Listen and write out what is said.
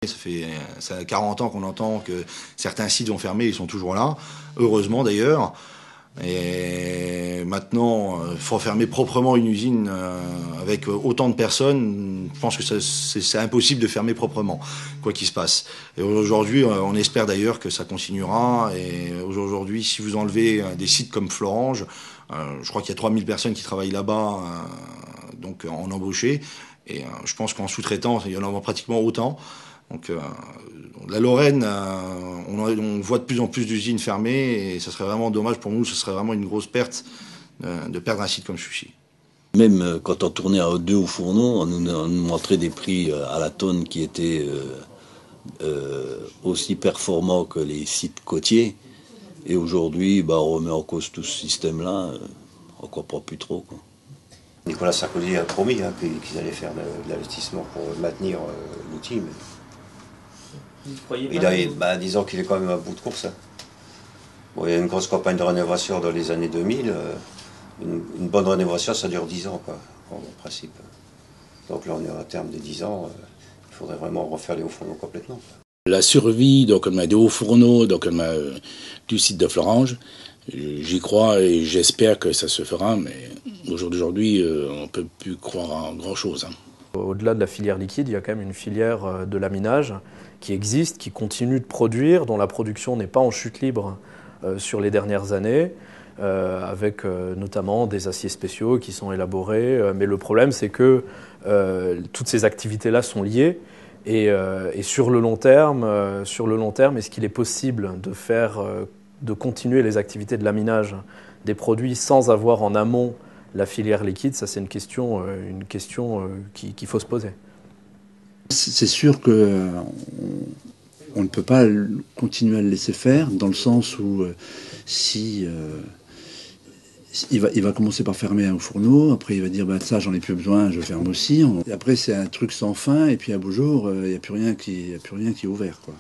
Ça fait 40 ans qu'on entend que certains sites vont fermer, ils sont toujours là, heureusement d'ailleurs. Et maintenant, il faut fermer proprement une usine avec autant de personnes. Je pense que c'est impossible de fermer proprement, quoi qu'il se passe. Et aujourd'hui, on espère d'ailleurs que ça continuera. Et aujourd'hui, si vous enlevez des sites comme Florange, je crois qu'il y a 3000 personnes qui travaillent là-bas, donc en embauché. Et je pense qu'en sous-traitant, il y en aura pratiquement autant. Donc la Lorraine, on voit de plus en plus d'usines fermées et ça serait vraiment dommage pour nous, ce serait vraiment une grosse perte de perdre un site comme celui-ci. Même quand on tournait à deux au fourneau, on nous montrait des prix à la tonne qui étaient aussi performants que les sites côtiers. Et aujourd'hui, on remet en cause tout ce système-là, on ne comprend plus trop, quoi. Nicolas Sarkozy a promis qu'ils allaient faire de l'investissement pour maintenir l'outil. Mais... Vous croyez pas disons qu'il est quand même à bout de course. Bon, il y a une grosse campagne de rénovation dans les années 2000. Une bonne rénovation, ça dure 10 ans, quoi, en principe. Donc là, on est à terme des 10 ans. Il faudrait vraiment refaire les hauts fourneaux complètement. La survie des hauts fourneaux, du site de Florange, j'y crois et j'espère que ça se fera, mais aujourd'hui, on ne peut plus croire en grand-chose. Au-delà de la filière liquide, il y a quand même une filière de laminage qui existe, qui continue de produire, dont la production n'est pas en chute libre sur les dernières années, avec notamment des aciers spéciaux qui sont élaborés. Mais le problème, c'est que toutes ces activités-là sont liées. Et sur le long terme, est-ce qu'il est possible de continuer les activités de laminage des produits sans avoir en amont la filière liquide? Ça, c'est une question qu'il faut se poser. C'est sûr que on ne peut pas continuer à le laisser faire, dans le sens où il va commencer par fermer un fourneau, après il va dire ça j'en ai plus besoin, je ferme aussi. Et après c'est un truc sans fin, et puis à beau jour il n'y a plus rien qui est ouvert, quoi.